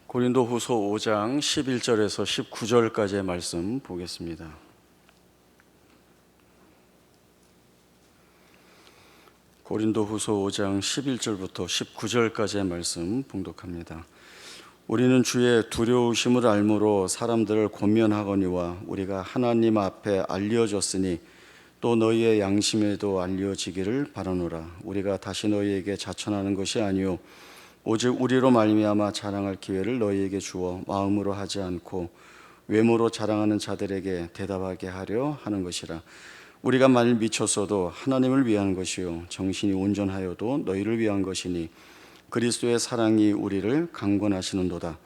고린도후서 5장 11절에서 19절까지의 말씀 보겠습니다. 고린도후서 5장 11절부터 19절까지의 말씀 봉독합니다. 우리는 주의 두려우심을 알므로 사람들을 권면하거니와 우리가 하나님 앞에 알려졌으니 또 너희의 양심에도 알려지기를 바라노라. 우리가 다시 너희에게 자천하는 것이 아니요 오직 우리로 말미암아 자랑할 기회를 너희에게 주어 마음으로 하지 않고 외모로 자랑하는 자들에게 대답하게 하려 하는 것이라. 우리가 만일 미쳤어도 하나님을 위한 것이요 정신이 온전하여도 너희를 위한 것이니 그리스도의 사랑이 우리를 강권하시는도다.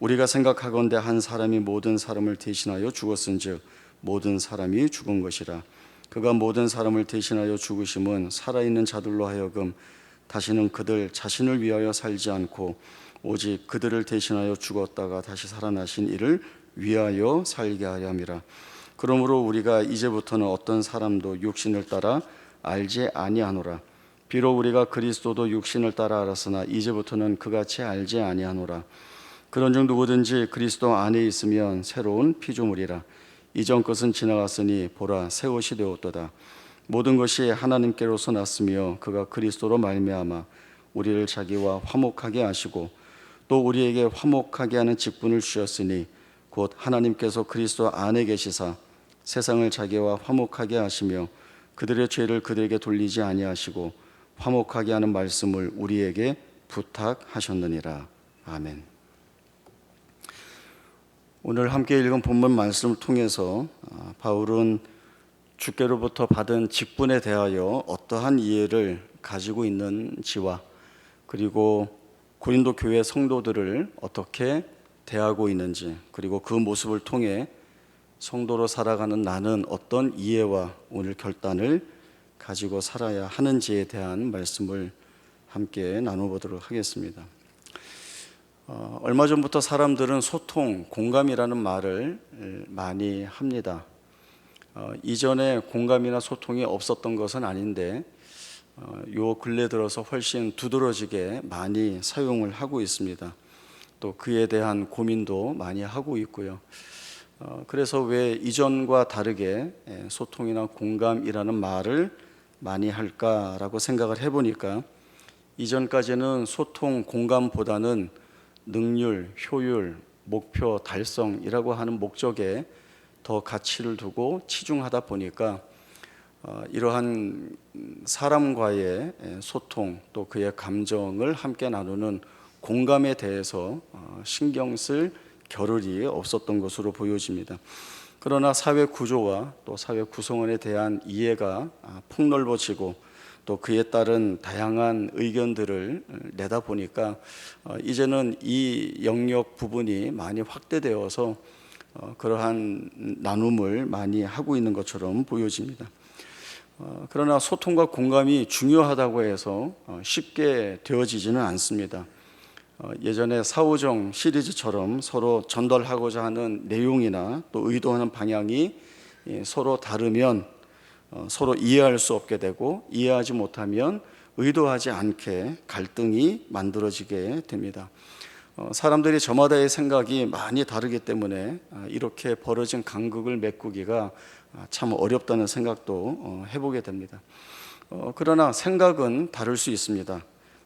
우리가 생각하건대 한 사람이 모든 사람을 대신하여 죽었은즉 모든 사람이 죽은 것이라. 그가 모든 사람을 대신하여 죽으심은 살아있는 자들로 하여금 다시는 그들 자신을 위하여 살지 않고 오직 그들을 대신하여 죽었다가 다시 살아나신 이를 위하여 살게 하려 함이라. 그러므로 우리가 이제부터는 어떤 사람도 육신을 따라 알지 아니하노라. 비록 우리가 그리스도도 육신을 따라 알았으나 이제부터는 그같이 알지 아니하노라. 그런즉 누구든지 그리스도 안에 있으면 새로운 피조물이라. 이전 것은 지나갔으니 보라 새 것이 되었도다. 모든 것이 하나님께로서 났으며 그가 그리스도로 말미암아 우리를 자기와 화목하게 하시고 또 우리에게 화목하게 하는 직분을 주셨으니 곧 하나님께서 그리스도 안에 계시사 세상을 자기와 화목하게 하시며 그들의 죄를 그들에게 돌리지 아니하시고 화목하게 하는 말씀을 우리에게 부탁하셨느니라. 아멘. 오늘 함께 읽은 본문 말씀을 통해서 바울은 주께로부터 받은 직분에 대하여 어떠한 이해를 가지고 있는지와 그리고 고린도 교회 성도들을 어떻게 대하고 있는지 그리고 그 모습을 통해 성도로 살아가는 나는 어떤 이해와 오늘 결단을 가지고 살아야 하는지에 대한 말씀을 함께 나눠보도록 하겠습니다. 얼마 전부터 사람들은 소통, 공감이라는 말을 많이 합니다. 이전에 공감이나 소통이 없었던 것은 아닌데 요 근래 들어서 훨씬 두드러지게 많이 사용을 하고 있습니다. 또 그에 대한 고민도 많이 하고 있고요. 그래서 왜 이전과 다르게 소통이나 공감이라는 말을 많이 할까라고 생각을 해보니까 이전까지는 소통, 공감보다는 능률, 효율, 목표 달성이라고 하는 목적에 더 가치를 두고 치중하다 보니까 이러한 사람과의 소통 또 그의 감정을 함께 나누는 공감에 대해서 신경 쓸 겨를이 없었던 것으로 보여집니다. 그러나 사회 구조와 또 사회 구성원에 대한 이해가 폭넓어지고 또 그에 따른 다양한 의견들을 내다 보니까 이제는 이 영역 부분이 많이 확대되어서 그러한 나눔을 많이 하고 있는 것처럼 보여집니다. 그러나 소통과 공감이 중요하다고 해서 쉽게 되어지지는 않습니다. 예전에 사오정 시리즈처럼 서로 전달하고자 하는 내용이나 또 의도하는 방향이 서로 다르면 서로 이해할 수 없게 되고 이해하지 못하면 의도하지 않게 갈등이 만들어지게 됩니다. 사람들이 저마다의 생각이 많이 다르기 때문에 이렇게 벌어진 간극을 메꾸기가 참 어렵다는 생각도 해보게 됩니다. 그러나 생각은 다를 수 있습니다.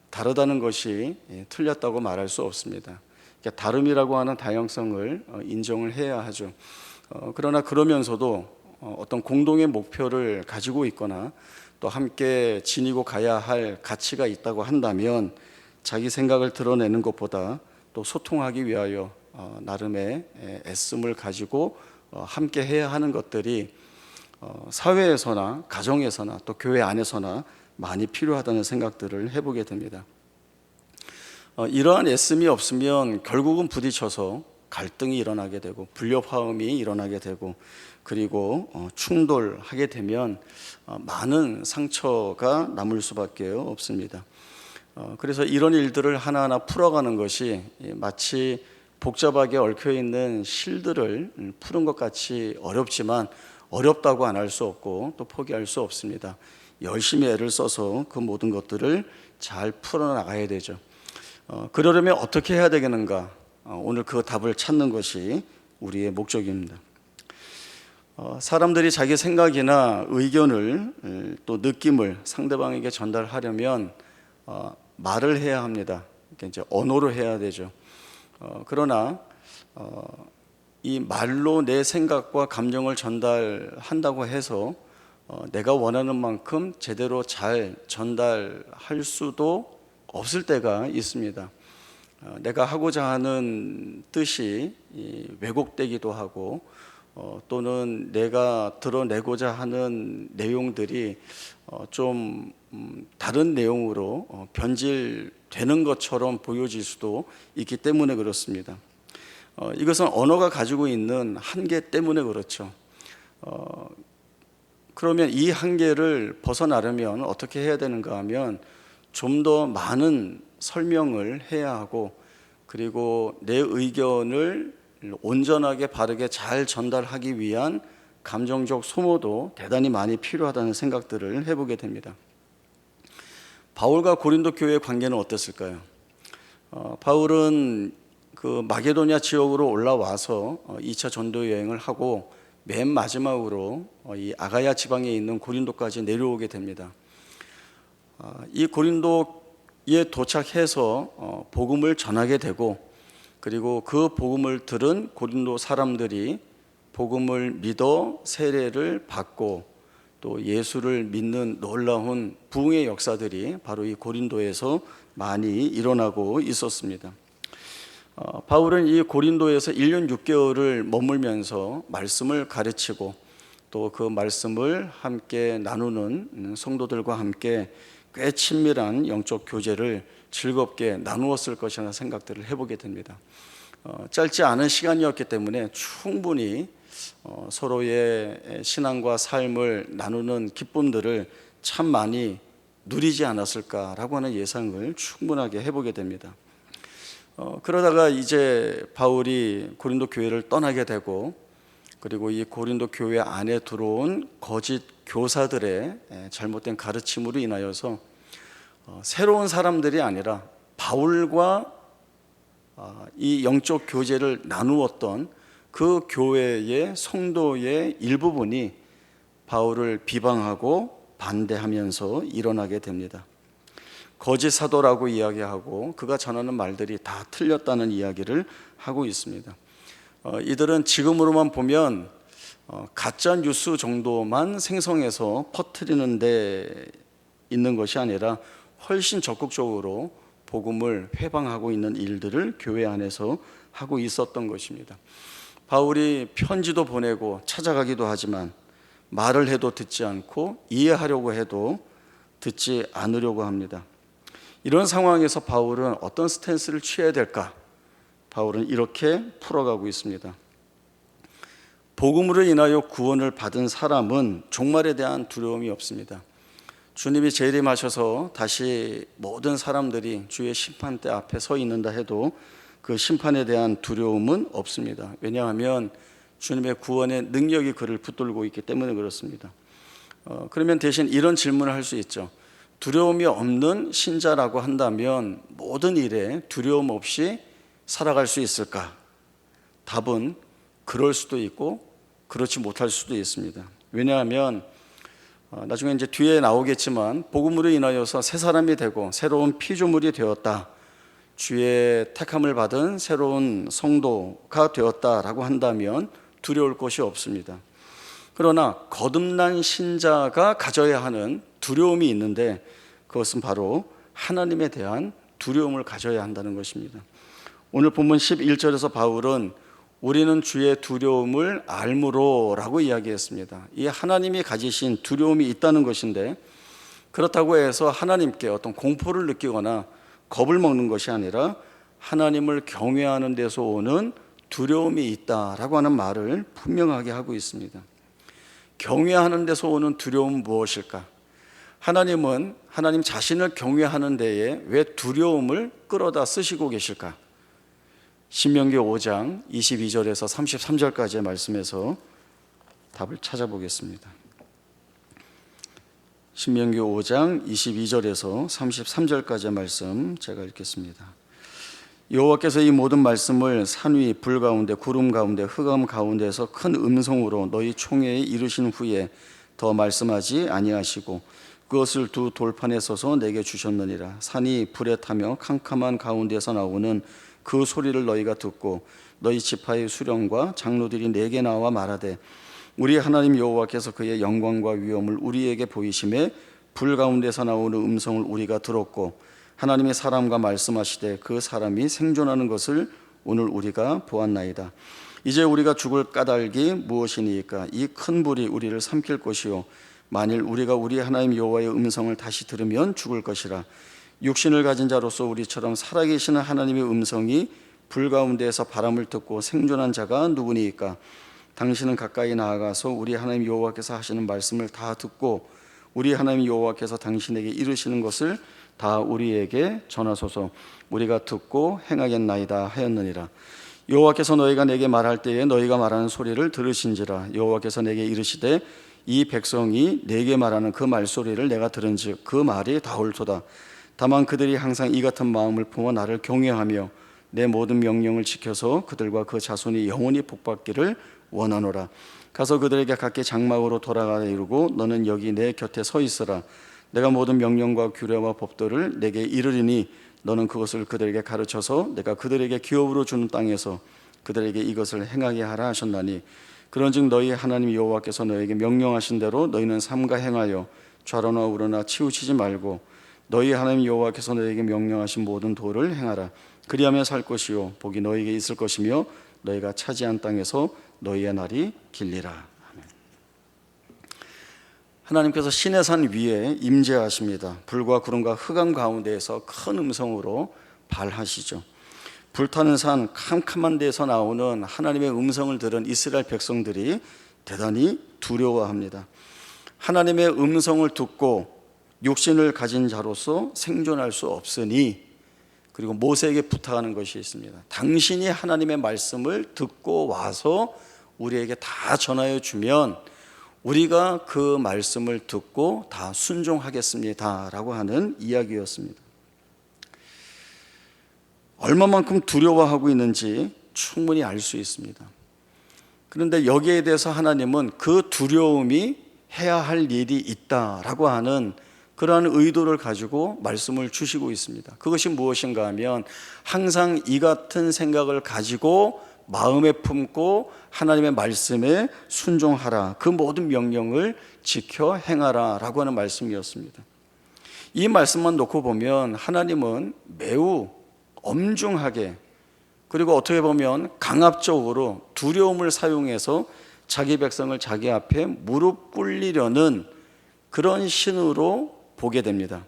다르다는 것이 틀렸다고 말할 수 없습니다. 다름이라고 하는 다양성을 인정을 해야 하죠. 그러나 그러면서도 어떤 공동의 목표를 가지고 있거나 또 함께 지니고 가야 할 가치가 있다고 한다면 자기 생각을 드러내는 것보다 또 소통하기 위하여 나름의 애씀을 가지고 함께 해야 하는 것들이 사회에서나 가정에서나 또 교회 안에서나 많이 필요하다는 생각들을 해보게 됩니다. 이러한 애씀이 없으면 결국은 부딪혀서 갈등이 일어나게 되고 불협화음이 일어나게 되고 그리고 충돌하게 되면 많은 상처가 남을 수밖에 없습니다. 그래서 이런 일들을 하나하나 풀어가는 것이 마치 복잡하게 얽혀있는 실들을 푸는 것 같이 어렵지만 어렵다고 안 할 수 없고 또 포기할 수 없습니다. 열심히 애를 써서 그 모든 것들을 잘 풀어나가야 되죠. 그러려면 어떻게 해야 되겠는가? 오늘 그 답을 찾는 것이 우리의 목적입니다. 사람들이 자기 생각이나 의견을 또 느낌을 상대방에게 전달하려면 말을 해야 합니다. 그러니까 이제 언어로 해야 되죠. 그러나 이 말로 내 생각과 감정을 전달한다고 해서 내가 원하는 만큼 제대로 잘 전달할 수도 없을 때가 있습니다. 내가 하고자 하는 뜻이 왜곡되기도 하고 또는 내가 드러내고자 하는 내용들이 좀 다른 내용으로 변질되는 것처럼 보여질 수도 있기 때문에 그렇습니다. 이것은 언어가 가지고 있는 한계 때문에 그렇죠. 그러면 이 한계를 벗어나려면 어떻게 해야 되는가 하면 좀 더 많은 설명을 해야 하고 그리고 내 의견을 온전하게 바르게 잘 전달하기 위한 감정적 소모도 대단히 많이 필요하다는 생각들을 해보게 됩니다. 바울과 고린도 교회의 관계는 어땠을까요? 바울은 그 마게도냐 지역으로 올라와서 2차 전도 여행을 하고 맨 마지막으로 이 아가야 지방에 있는 고린도까지 내려오게 됩니다. 이 고린도에 도착해서 복음을 전하게 되고 그리고 그 복음을 들은 고린도 사람들이 복음을 믿어 세례를 받고 또 예수를 믿는 놀라운 부흥의 역사들이 바로 이 고린도에서 많이 일어나고 있었습니다. 바울은 이 고린도에서 1년 6개월을 머물면서 말씀을 가르치고 또 그 말씀을 함께 나누는 성도들과 함께 꽤 친밀한 영적 교제를 즐겁게 나누었을 것이라는 생각들을 해보게 됩니다. 짧지 않은 시간이었기 때문에 충분히 서로의 신앙과 삶을 나누는 기쁨들을 참 많이 누리지 않았을까라고 하는 예상을 충분하게 해보게 됩니다. 그러다가 이제 바울이 고린도 교회를 떠나게 되고 그리고 이 고린도 교회 안에 들어온 거짓 교사들의 잘못된 가르침으로 인하여서 새로운 사람들이 아니라 바울과 이 영적 교제를 나누었던 그 교회의 성도의 일부분이 바울을 비방하고 반대하면서 일어나게 됩니다. 거짓 사도라고 이야기하고 그가 전하는 말들이 다 틀렸다는 이야기를 하고 있습니다. 이들은 지금으로만 보면 가짜 뉴스 정도만 생성해서 퍼뜨리는 데 있는 것이 아니라 훨씬 적극적으로 복음을 회방하고 있는 일들을 교회 안에서 하고 있었던 것입니다. 바울이 편지도 보내고 찾아가기도 하지만 말을 해도 듣지 않고 이해하려고 해도 듣지 않으려고 합니다. 이런 상황에서 바울은 어떤 스탠스를 취해야 될까? 바울은 이렇게 풀어가고 있습니다. 복음으로 인하여 구원을 받은 사람은 종말에 대한 두려움이 없습니다. 주님이 재림하셔서 다시 모든 사람들이 주의 심판대 앞에 서 있는다 해도 그 심판에 대한 두려움은 없습니다. 왜냐하면 주님의 구원의 능력이 그를 붙들고 있기 때문에 그렇습니다. 그러면 대신 이런 질문을 할 수 있죠. 두려움이 없는 신자라고 한다면 모든 일에 두려움 없이 살아갈 수 있을까? 답은 그럴 수도 있고 그렇지 못할 수도 있습니다. 왜냐하면 나중에 이제 뒤에 나오겠지만 복음으로 인하여서 새 사람이 되고 새로운 피조물이 되었다. 주의 택함을 받은 새로운 성도가 되었다라고 한다면 두려울 것이 없습니다. 그러나 거듭난 신자가 가져야 하는 두려움이 있는데 그것은 바로 하나님에 대한 두려움을 가져야 한다는 것입니다. 오늘 본문 11절에서 바울은 우리는 주의 두려움을 알므로 라고 이야기했습니다. 이 하나님이 가지신 두려움이 있다는 것인데 그렇다고 해서 하나님께 어떤 공포를 느끼거나 겁을 먹는 것이 아니라 하나님을 경외하는 데서 오는 두려움이 있다라고 하는 말을 분명하게 하고 있습니다. 경외하는 데서 오는 두려움은 무엇일까? 하나님은 하나님 자신을 경외하는 데에 왜 두려움을 끌어다 쓰시고 계실까? 신명기 5장 22절에서 33절까지의 말씀에서 답을 찾아보겠습니다. 신명기 5장 22절에서 33절까지의 말씀 제가 읽겠습니다. 여호와께서 이 모든 말씀을 산 위, 불 가운데, 구름 가운데, 흑암 가운데서 큰 음성으로 너희 총회에 이르신 후에 더 말씀하지 아니하시고 그것을 두 돌판에 서서 내게 주셨느니라. 산이 불에 타며 캄캄한 가운데서 나오는 그 소리를 너희가 듣고 너희 지파의 수령과 장로들이 내게 나와 말하되 우리 하나님 여호와께서 그의 영광과 위엄을 우리에게 보이심에 불 가운데서 나오는 음성을 우리가 들었고 하나님의 사람과 말씀하시되 그 사람이 생존하는 것을 오늘 우리가 보았나이다. 이제 우리가 죽을 까닭이 무엇이니까? 이 큰 불이 우리를 삼킬 것이요 만일 우리가 우리 하나님 여호와의 음성을 다시 들으면 죽을 것이라. 육신을 가진 자로서 우리처럼 살아계시는 하나님의 음성이 불 가운데에서 바람을 듣고 생존한 자가 누구니까? 당신은 가까이 나아가서 우리 하나님 여호와께서 하시는 말씀을 다 듣고 우리 하나님 여호와께서 당신에게 이르시는 것을 다 우리에게 전하소서. 우리가 듣고 행하겠나이다 하였느니라. 여호와께서 너희가 내게 말할 때에 너희가 말하는 소리를 들으신지라. 여호와께서 내게 이르시되 이 백성이 내게 말하는 그 말소리를 내가 들은즉 그 말이 다 옳도다. 다만 그들이 항상 이 같은 마음을 품어 나를 경외하며 내 모든 명령을 지켜서 그들과 그 자손이 영원히 복받기를 원하노라. 가서 그들에게 각기 장막으로 돌아가라 이르고 너는 여기 내 곁에 서 있으라. 내가 모든 명령과 규례와 법도를 내게 이르리니 너는 그것을 그들에게 가르쳐서 내가 그들에게 기업으로 주는 땅에서 그들에게 이것을 행하게 하라 하셨나니 그런즉 너희 하나님 여호와께서 너에게 명령하신 대로 너희는 삼가 행하여 좌로나 우로나 치우치지 말고 너희 하나님 여호와께서 너에게 명령하신 모든 도를 행하라. 그리하면 살 것이요 복이 너희에게 있을 것이며 너희가 차지한 땅에서 너희의 날이 길리라. 아멘. 하나님께서 시내산 위에 임재하십니다. 불과 구름과 흑암 가운데에서 큰 음성으로 발하시죠. 불타는 산 캄캄한 데서 나오는 하나님의 음성을 들은 이스라엘 백성들이 대단히 두려워합니다. 하나님의 음성을 듣고 육신을 가진 자로서 생존할 수 없으니 그리고 모세에게 부탁하는 것이 있습니다. 당신이 하나님의 말씀을 듣고 와서 우리에게 다 전하여 주면 우리가 그 말씀을 듣고 다 순종하겠습니다 라고 하는 이야기였습니다. 얼마만큼 두려워하고 있는지 충분히 알 수 있습니다. 그런데 여기에 대해서 하나님은 그 두려움이 해야 할 일이 있다라고 하는 그러한 의도를 가지고 말씀을 주시고 있습니다. 그것이 무엇인가 하면 항상 이 같은 생각을 가지고 마음에 품고 하나님의 말씀에 순종하라. 그 모든 명령을 지켜 행하라 라고 하는 말씀이었습니다. 이 말씀만 놓고 보면 하나님은 매우 엄중하게 그리고 어떻게 보면 강압적으로 두려움을 사용해서 자기 백성을 자기 앞에 무릎 꿇리려는 그런 신으로 보게 됩니다.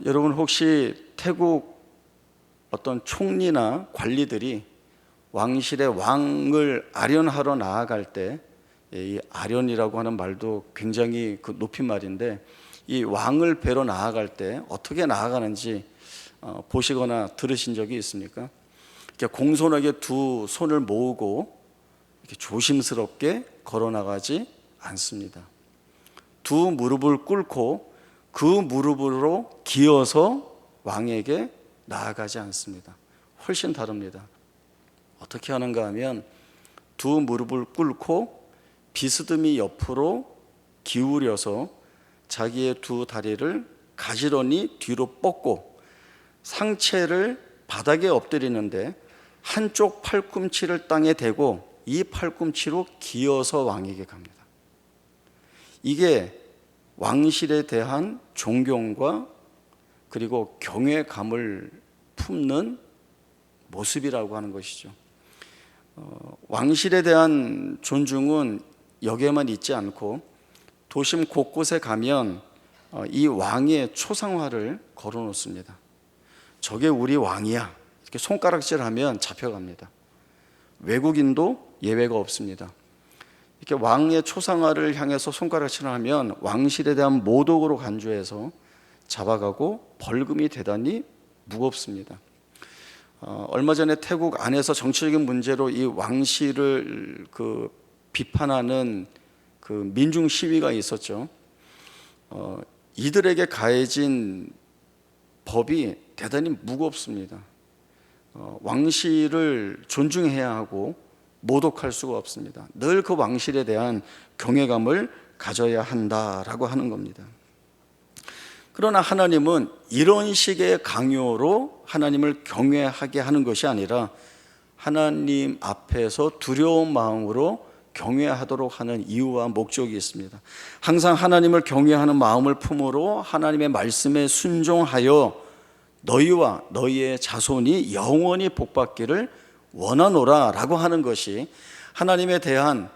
여러분 혹시 태국 어떤 총리나 관리들이 왕실의 왕을 아련하러 나아갈 때 이 아련이라고 하는 말도 굉장히 그 높임말인데 이 왕을 뵈러 나아갈 때 어떻게 나아가는지 보시거나 들으신 적이 있습니까? 이렇게 공손하게 두 손을 모으고 이렇게 조심스럽게 걸어 나가지 않습니다. 두 무릎을 꿇고 그 무릎으로 기어서 왕에게 나아가지 않습니다. 훨씬 다릅니다. 어떻게 하는가 하면 두 무릎을 꿇고 비스듬히 옆으로 기울여서 자기의 두 다리를 가지런히 뒤로 뻗고 상체를 바닥에 엎드리는데 한쪽 팔꿈치를 땅에 대고 이 팔꿈치로 기어서 왕에게 갑니다. 이게 왕실에 대한 존경과 그리고 경외감을 품는 모습이라고 하는 것이죠. 왕실에 대한 존중은 여기에만 있지 않고 도심 곳곳에 가면 이 왕의 초상화를 걸어 놓습니다. 저게 우리 왕이야 이렇게 손가락질하면 잡혀갑니다. 외국인도 예외가 없습니다. 이렇게 왕의 초상화를 향해서 손가락질을 하면 왕실에 대한 모독으로 간주해서 잡아가고 벌금이 대단히 무겁습니다. 얼마 전에 태국 안에서 정치적인 문제로 이 왕실을 비판하는 그 민중 시위가 있었죠. 이들에게 가해진 법이 대단히 무겁습니다. 왕실을 존중해야 하고 모독할 수가 없습니다. 늘 그 왕실에 대한 경외감을 가져야 한다라고 하는 겁니다. 그러나 하나님은 이런 식의 강요로 하나님을 경외하게 하는 것이 아니라 하나님 앞에서 두려운 마음으로 경외하도록 하는 이유와 목적이 있습니다. 항상 하나님을 경외하는 마음을 품으로 하나님의 말씀에 순종하여 너희와 너희의 자손이 영원히 복받기를 원하노라 라고 하는 것이 하나님에 대한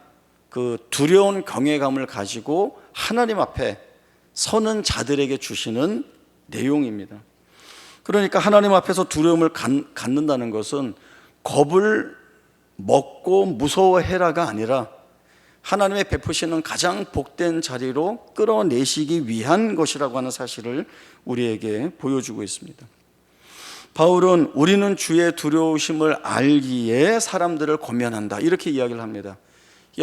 그 두려운 경외감을 가지고 하나님 앞에 서는 자들에게 주시는 내용입니다. 그러니까 하나님 앞에서 두려움을 갖는다는 것은 겁을 먹고 무서워해라가 아니라 하나님의 베푸시는 가장 복된 자리로 끌어내시기 위한 것이라고 하는 사실을 우리에게 보여주고 있습니다. 바울은 우리는 주의 두려우심을 알기에 사람들을 권면한다 이렇게 이야기를 합니다.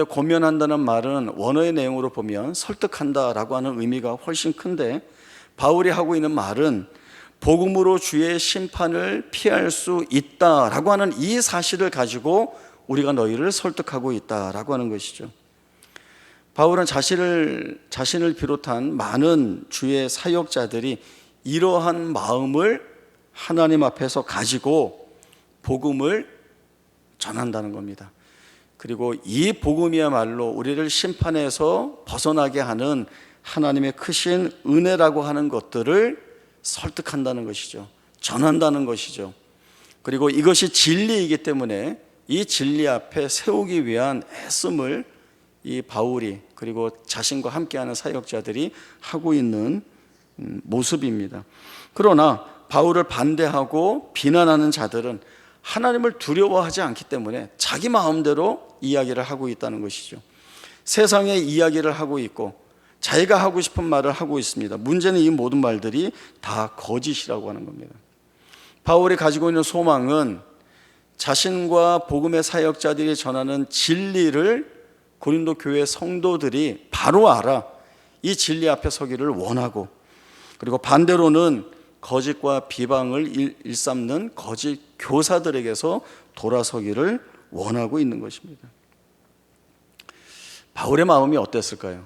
권면한다는 말은 원어의 내용으로 보면 설득한다라고 하는 의미가 훨씬 큰데, 바울이 하고 있는 말은 복음으로 주의 심판을 피할 수 있다라고 하는 이 사실을 가지고 우리가 너희를 설득하고 있다라고 하는 것이죠. 바울은 자신을 비롯한 많은 주의 사역자들이 이러한 마음을 하나님 앞에서 가지고 복음을 전한다는 겁니다. 그리고 이 복음이야말로 우리를 심판에서 벗어나게 하는 하나님의 크신 은혜라고 하는 것들을 설득한다는 것이죠. 전한다는 것이죠. 그리고 이것이 진리이기 때문에 이 진리 앞에 세우기 위한 애씀을 이 바울이 그리고 자신과 함께하는 사역자들이 하고 있는 모습입니다. 그러나 바울을 반대하고 비난하는 자들은 하나님을 두려워하지 않기 때문에 자기 마음대로 이야기를 하고 있다는 것이죠. 세상의 이야기를 하고 있고 자기가 하고 싶은 말을 하고 있습니다. 문제는 이 모든 말들이 다 거짓이라고 하는 겁니다. 바울이 가지고 있는 소망은 자신과 복음의 사역자들이 전하는 진리를 고린도 교회 성도들이 바로 알아 이 진리 앞에 서기를 원하고, 그리고 반대로는 거짓과 비방을 일삼는 거짓 교사들에게서 돌아서기를 원하고 있는 것입니다. 바울의 마음이 어땠을까요?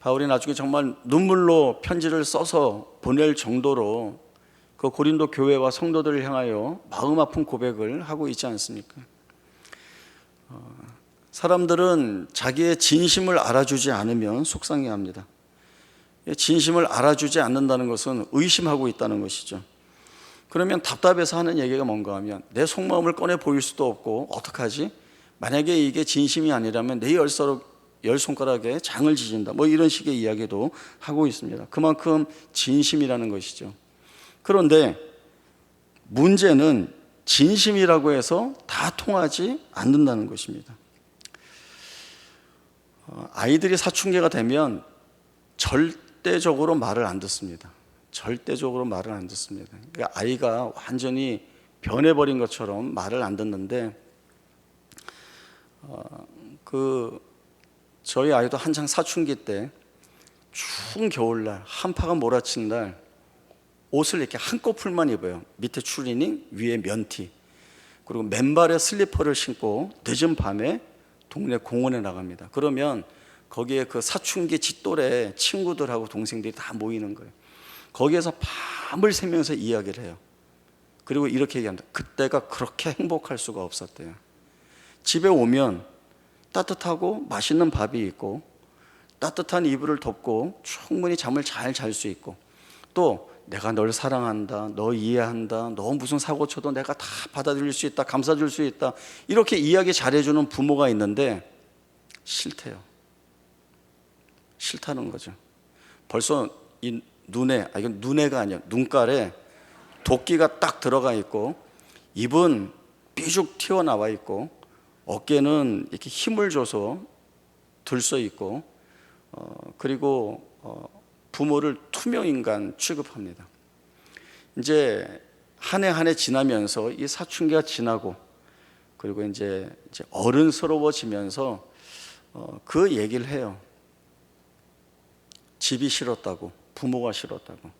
바울이 나중에 정말 눈물로 편지를 써서 보낼 정도로 그 고린도 교회와 성도들을 향하여 마음 아픈 고백을 하고 있지 않습니까? 사람들은 자기의 진심을 알아주지 않으면 속상해합니다. 진심을 알아주지 않는다는 것은 의심하고 있다는 것이죠. 그러면 답답해서 하는 얘기가 뭔가 하면 내 속마음을 꺼내 보일 수도 없고 어떡하지? 만약에 이게 진심이 아니라면 내 열 손가락에 장을 지진다, 뭐 이런 식의 이야기도 하고 있습니다. 그만큼 진심이라는 것이죠. 그런데 문제는 진심이라고 해서 다 통하지 않는다는 것입니다. 아이들이 사춘기가 되면 절대적으로 말을 안 듣습니다. 절대적으로 말을 안 듣습니다. 그러니까 아이가 완전히 변해버린 것처럼 말을 안 듣는데, 저희 아이도 한창 사춘기 때 추운 겨울날 한파가 몰아치는 날 옷을 이렇게 한꺼풀만 입어요. 밑에 추리닝, 위에 면티, 그리고 맨발에 슬리퍼를 신고 늦은 밤에 동네 공원에 나갑니다. 그러면 거기에 그 사춘기 짓또래 친구들하고 동생들이 다 모이는 거예요. 거기에서 밤을 새면서 이야기를 해요. 그리고 이렇게 얘기합니다. 그때가 그렇게 행복할 수가 없었대요. 집에 오면 따뜻하고 맛있는 밥이 있고 따뜻한 이불을 덮고 충분히 잠을 잘 잘 수 있고, 또 내가 널 사랑한다, 너 이해한다, 너 무슨 사고 쳐도 내가 다 받아들일 수 있다, 감싸줄 수 있다, 이렇게 이야기 잘해주는 부모가 있는데 싫대요. 싫다는 거죠. 벌써 이 이건 눈에가 아니야, 눈깔에 도끼가 딱 들어가 있고, 입은 삐죽 튀어나와 있고, 어깨는 이렇게 힘을 줘서 들써 있고, 그리고 부모를 투명인간 취급합니다. 이제 한 해 한 해 지나면서 이 사춘기가 지나고, 그리고 이제 어른스러워지면서 그 얘기를 해요. 집이 싫었다고, 부모가 싫었다고.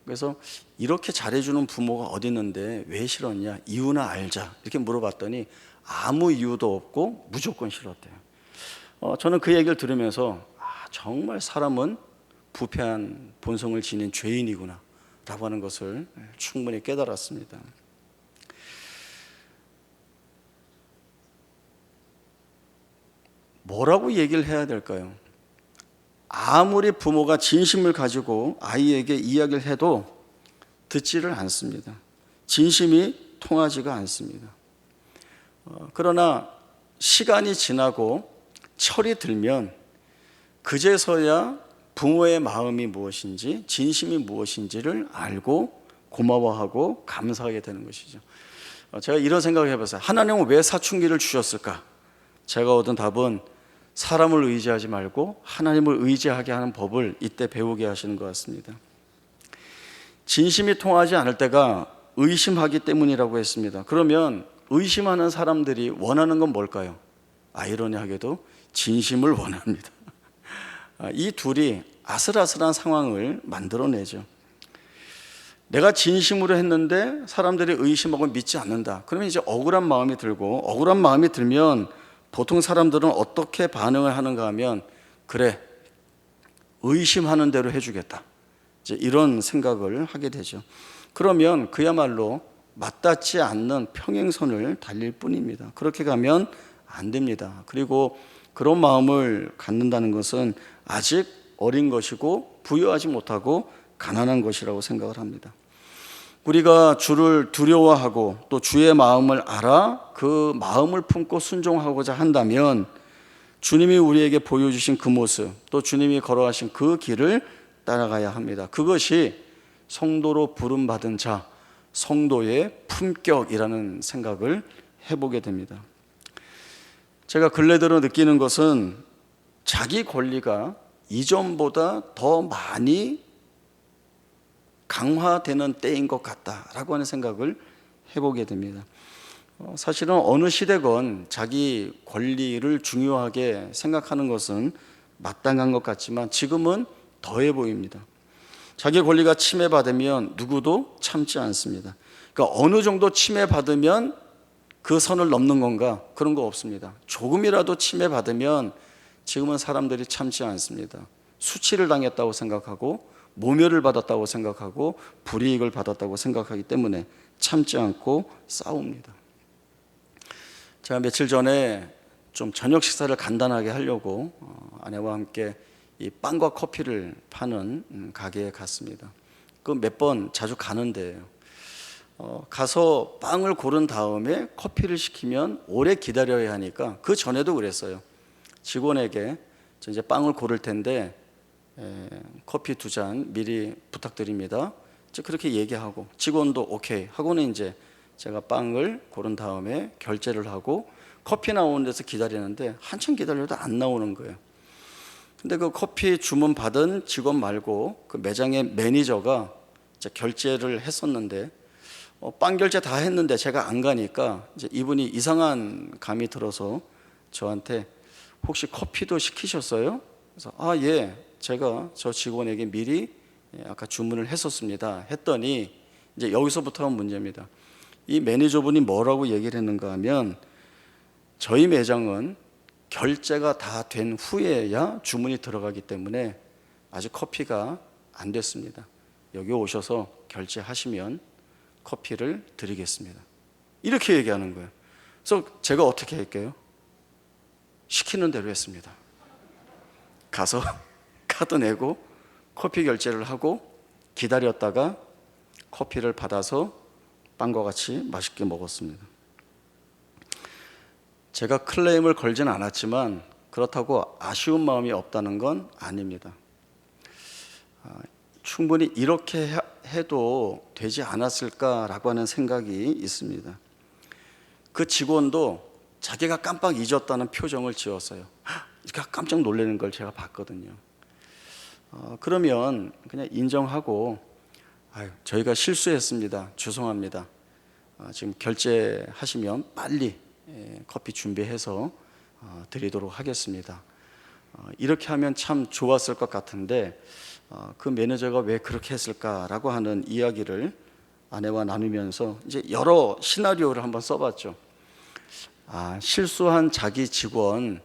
그래서 이렇게 잘해주는 부모가 어디 있는데 왜 싫었냐, 이유나 알자 이렇게 물어봤더니 아무 이유도 없고 무조건 싫었대요. 저는 그 얘기를 들으면서 정말 사람은 부패한 본성을 지닌 죄인이구나 라고 하는 것을 충분히 깨달았습니다. 뭐라고 얘기를 해야 될까요? 아무리 부모가 진심을 가지고 아이에게 이야기를 해도 듣지를 않습니다. 진심이 통하지가 않습니다. 그러나 시간이 지나고 철이 들면 그제서야 부모의 마음이 무엇인지, 진심이 무엇인지를 알고 고마워하고 감사하게 되는 것이죠. 제가 이런 생각을 해봤어요. 하나님은 왜 사춘기를 주셨을까? 제가 얻은 답은 사람을 의지하지 말고 하나님을 의지하게 하는 법을 이때 배우게 하시는 것 같습니다. 진심이 통하지 않을 때가 의심하기 때문이라고 했습니다. 그러면 의심하는 사람들이 원하는 건 뭘까요? 아이러니하게도 진심을 원합니다. 이 둘이 아슬아슬한 상황을 만들어내죠. 내가 진심으로 했는데 사람들이 의심하고 믿지 않는다. 그러면 이제 억울한 마음이 들고, 억울한 마음이 들면 보통 사람들은 어떻게 반응을 하는가 하면, 그래, 의심하는 대로 해주겠다, 이제 이런 생각을 하게 되죠. 그러면 그야말로 맞닿지 않는 평행선을 달릴 뿐입니다. 그렇게 가면 안 됩니다. 그리고 그런 마음을 갖는다는 것은 아직 어린 것이고 부유하지 못하고 가난한 것이라고 생각을 합니다. 우리가 주를 두려워하고 또 주의 마음을 알아 그 마음을 품고 순종하고자 한다면 주님이 우리에게 보여주신 그 모습, 또 주님이 걸어가신 그 길을 따라가야 합니다. 그것이 성도로 부름받은 자, 성도의 품격이라는 생각을 해보게 됩니다. 제가 근래 들어 느끼는 것은 자기 권리가 이전보다 더 많이 강화되는 때인 것 같다라고 하는 생각을 해보게 됩니다. 사실은 어느 시대건 자기 권리를 중요하게 생각하는 것은 마땅한 것 같지만 지금은 더해 보입니다. 자기 권리가 침해받으면 누구도 참지 않습니다. 그러니까 어느 정도 침해받으면 그 선을 넘는 건가? 그런 거 없습니다. 조금이라도 침해받으면 지금은 사람들이 참지 않습니다. 수치를 당했다고 생각하고 모멸을 받았다고 생각하고 불이익을 받았다고 생각하기 때문에 참지 않고 싸웁니다. 제가 며칠 전에 좀 저녁 식사를 간단하게 하려고 아내와 함께 이 빵과 커피를 파는 가게에 갔습니다. 그 몇 번 자주 가는데요. 가서 빵을 고른 다음에 커피를 시키면 오래 기다려야 하니까 그 전에도 그랬어요. 직원에게 저 이제 빵을 고를 텐데 커피 2잔 미리 부탁드립니다. 그렇게 얘기하고 직원도 오케이 하고는 이제 제가 빵을 고른 다음에 결제를 하고 커피 나오는 데서 기다리는데 한참 기다려도 안 나오는 거예요. 근데 그 커피 주문 받은 직원 말고 그 매장의 매니저가 이제 결제를 했었는데 빵 결제 다 했는데 제가 안 가니까 이제 이분이 이상한 감이 들어서 저한테 혹시 커피도 시키셨어요? 그래서 예, 제가 저 직원에게 미리 아까 주문을 했었습니다 했더니 이제 여기서부터가 문제입니다. 이 매니저분이 뭐라고 얘기를 했는가 하면 저희 매장은 결제가 다 된 후에야 주문이 들어가기 때문에 아직 커피가 안 됐습니다. 여기 오셔서 결제하시면 커피를 드리겠습니다. 이렇게 얘기하는 거예요. 그래서 제가 어떻게 할게요? 시키는 대로 했습니다. 가서 카드 내고 커피 결제를 하고 기다렸다가 커피를 받아서 빵과 같이 맛있게 먹었습니다. 제가 클레임을 걸지는 않았지만 그렇다고 아쉬운 마음이 없다는 건 아닙니다. 충분히 이렇게 해도 되지 않았을까라고 하는 생각이 있습니다. 그 직원도 자기가 깜빡 잊었다는 표정을 지었어요. 이렇게 깜짝 놀라는 걸 제가 봤거든요. 그러면 그냥 인정하고 저희가 실수했습니다. 죄송합니다. 지금 결제하시면 빨리 커피 준비해서 드리도록 하겠습니다. 이렇게 하면 참 좋았을 것 같은데 그 매니저가 왜 그렇게 했을까라고 하는 이야기를 아내와 나누면서 이제 여러 시나리오를 한번 써봤죠. 실수한 자기 직원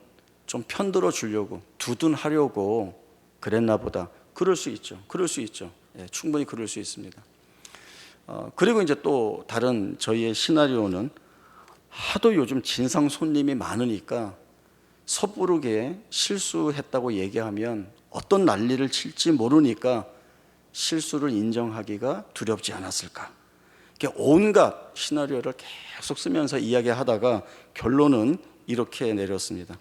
좀 편들어 주려고, 두둔하려고 그랬나 보다. 그럴 수 있죠. 예, 충분히 그럴 수 있습니다. 그리고 이제 또 다른 저희의 시나리오는 하도 요즘 진상 손님이 많으니까 섣부르게 실수했다고 얘기하면 어떤 난리를 칠지 모르니까 실수를 인정하기가 두렵지 않았을까. 온갖 시나리오를 계속 쓰면서 이야기하다가 결론은 이렇게 내렸습니다.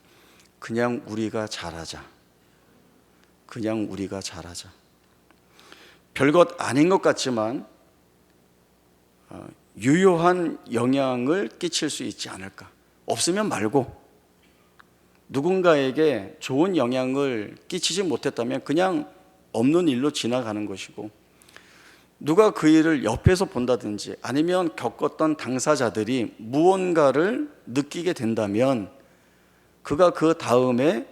그냥 우리가 잘하자. 별것 아닌 것 같지만 유효한 영향을 끼칠 수 있지 않을까. 없으면 말고, 누군가에게 좋은 영향을 끼치지 못했다면 그냥 없는 일로 지나가는 것이고, 누가 그 일을 옆에서 본다든지 아니면 겪었던 당사자들이 무언가를 느끼게 된다면 그가 그 다음에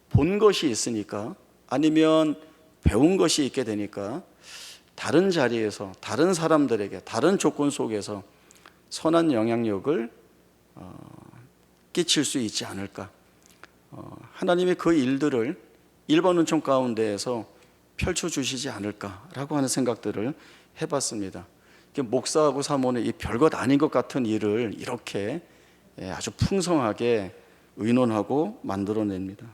본 것이 있으니까, 아니면 배운 것이 있게 되니까 다른 자리에서, 다른 사람들에게, 다른 조건 속에서 선한 영향력을 끼칠 수 있지 않을까. 하나님이 그 일들을 1번 은총 가운데에서 펼쳐주시지 않을까라고 하는 생각들을 해봤습니다. 목사하고 사모는 이 별것 아닌 것 같은 일을 이렇게 아주 풍성하게 의논하고 만들어냅니다.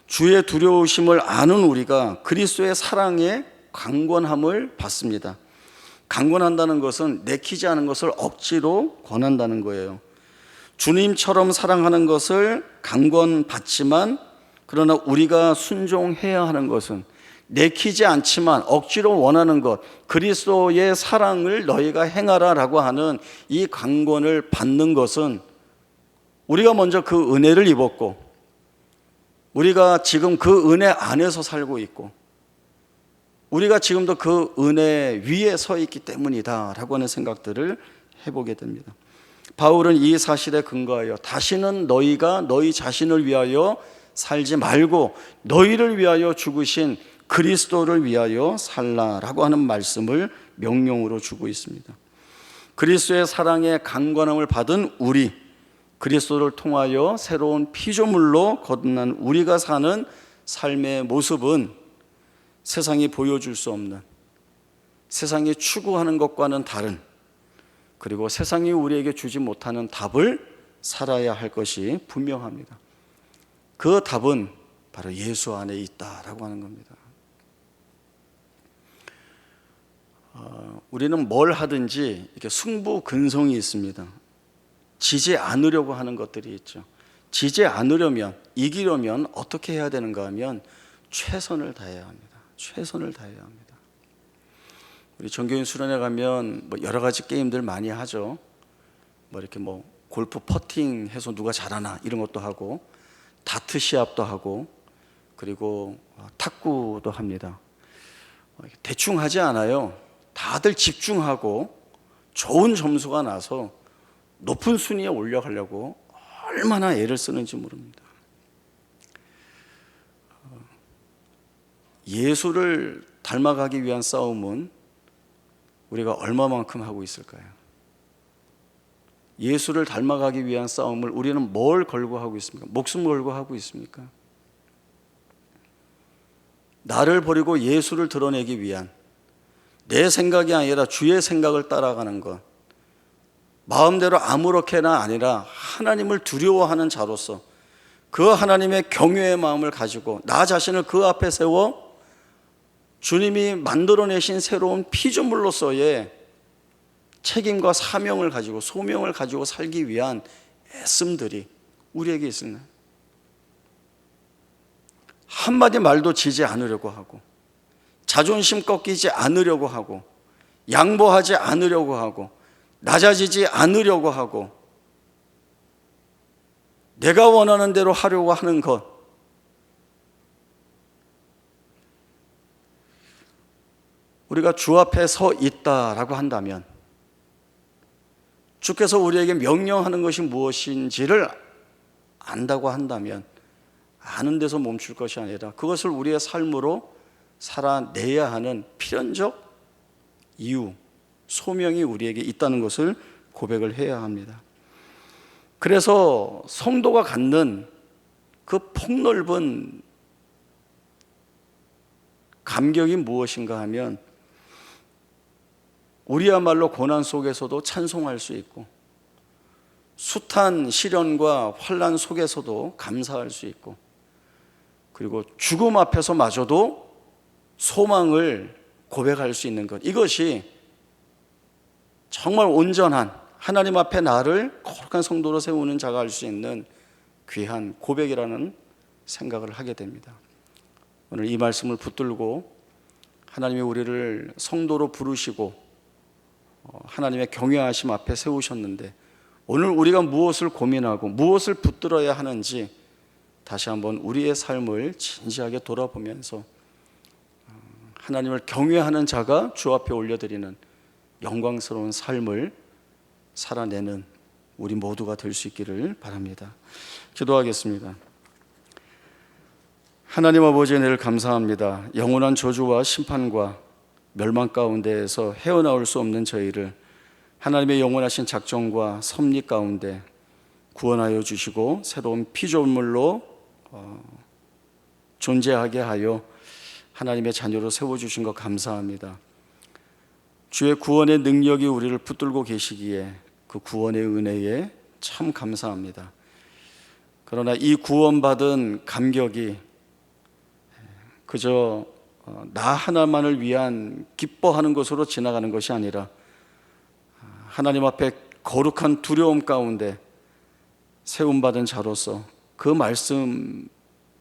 주의 두려우심을 아는 우리가 그리스도의 사랑에 강권함을 받습니다. 강권한다는 것은 내키지 않은 것을 억지로 권한다는 거예요. 주님처럼 사랑하는 것을 강권받지만, 그러나 우리가 순종해야 하는 것은 내키지 않지만 억지로 원하는 것, 그리스도의 사랑을 너희가 행하라라고 하는 이 강권을 받는 것은 우리가 먼저 그 은혜를 입었고, 우리가 지금 그 은혜 안에서 살고 있고, 우리가 지금도 그 은혜 위에 서 있기 때문이다라고 하는 생각들을 해보게 됩니다. 바울은 이 사실에 근거하여 다시는 너희가 너희 자신을 위하여 살지 말고 너희를 위하여 죽으신 그리스도를 위하여 살라라고 하는 말씀을 명령으로 주고 있습니다. 그리스도의 사랑에 강권함을 받은 우리, 그리스도를 통하여 새로운 피조물로 거듭난 우리가 사는 삶의 모습은 세상이 보여줄 수 없는, 세상이 추구하는 것과는 다른, 그리고 세상이 우리에게 주지 못하는 답을 살아야 할 것이 분명합니다. 그 답은 바로 예수 안에 있다라고 하는 겁니다. 우리는 뭘 하든지 이렇게 승부근성이 있습니다. 지지 않으려고 하는 것들이 있죠. 지지 않으려면, 이기려면 어떻게 해야 되는가 하면 최선을 다해야 합니다. 최선을 다해야 합니다. 우리 전교인 수련회 가면 여러 가지 게임들 많이 하죠. 이렇게 골프 퍼팅 해서 누가 잘하나 이런 것도 하고, 다트 시합도 하고, 그리고 탁구도 합니다. 대충 하지 않아요. 다들 집중하고 좋은 점수가 나서 높은 순위에 올려가려고 얼마나 애를 쓰는지 모릅니다. 예수를 닮아가기 위한 싸움은 우리가 얼마만큼 하고 있을까요? 예수를 닮아가기 위한 싸움을 우리는 뭘 걸고 하고 있습니까? 목숨 걸고 하고 있습니까? 나를 버리고 예수를 드러내기 위한, 내 생각이 아니라 주의 생각을 따라가는 것, 마음대로 아무렇게나 아니라 하나님을 두려워하는 자로서 그 하나님의 경외의 마음을 가지고 나 자신을 그 앞에 세워 주님이 만들어내신 새로운 피조물로서의 책임과 사명을 가지고, 소명을 가지고 살기 위한 애씀들이 우리에게 있으나 한마디 말도 지지 않으려고 하고, 자존심 꺾이지 않으려고 하고, 양보하지 않으려고 하고, 낮아지지 않으려고 하고, 내가 원하는 대로 하려고 하는 것, 우리가 주 앞에 서 있다라고 한다면, 주께서 우리에게 명령하는 것이 무엇인지를 안다고 한다면 아는 데서 멈출 것이 아니라 그것을 우리의 삶으로 살아내야 하는 필연적 이유, 소명이 우리에게 있다는 것을 고백을 해야 합니다. 그래서 성도가 갖는 그 폭넓은 감격이 무엇인가 하면 우리야말로 고난 속에서도 찬송할 수 있고 숱한 시련과 환난 속에서도 감사할 수 있고 그리고 죽음 앞에서마저도 소망을 고백할 수 있는 것, 이것이 정말 온전한 하나님 앞에 나를 거룩한 성도로 세우는 자가 할 수 있는 귀한 고백이라는 생각을 하게 됩니다. 오늘 이 말씀을 붙들고 하나님이 우리를 성도로 부르시고 하나님의 경외하심 앞에 세우셨는데 오늘 우리가 무엇을 고민하고 무엇을 붙들어야 하는지 다시 한번 우리의 삶을 진지하게 돌아보면서 하나님을 경외하는 자가 주 앞에 올려드리는 영광스러운 삶을 살아내는 우리 모두가 될 수 있기를 바랍니다. 기도하겠습니다. 하나님 아버지, 은혜를 감사합니다. 영원한 저주와 심판과 멸망 가운데에서 헤어나올 수 없는 저희를 하나님의 영원하신 작정과 섭리 가운데 구원하여 주시고 새로운 피조물로 존재하게 하여 하나님의 자녀로 세워주신 것 감사합니다. 주의 구원의 능력이 우리를 붙들고 계시기에 그 구원의 은혜에 참 감사합니다. 그러나 이 구원받은 감격이 그저 나 하나만을 위한 기뻐하는 것으로 지나가는 것이 아니라 하나님 앞에 거룩한 두려움 가운데 세움받은 자로서 그 말씀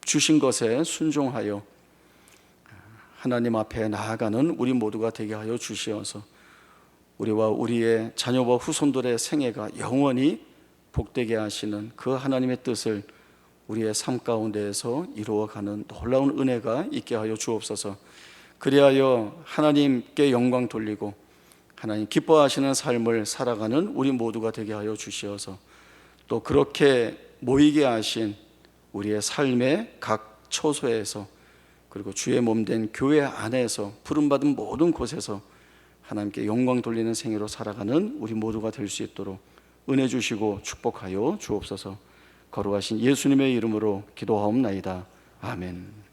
주신 것에 순종하여 하나님 앞에 나아가는 우리 모두가 되게 하여 주시어서 우리와 우리의 자녀와 후손들의 생애가 영원히 복되게 하시는 그 하나님의 뜻을 우리의 삶 가운데에서 이루어가는 놀라운 은혜가 있게 하여 주옵소서. 그리하여 하나님께 영광 돌리고 하나님 기뻐하시는 삶을 살아가는 우리 모두가 되게 하여 주시어서 또 그렇게 모이게 하신 우리의 삶의 각 처소에서 그리고 주의 몸된 교회 안에서 부름받은 모든 곳에서 하나님께 영광 돌리는 생애로 살아가는 우리 모두가 될 수 있도록 은혜 주시고 축복하여 주옵소서. 거룩하신 예수님의 이름으로 기도하옵나이다. 아멘.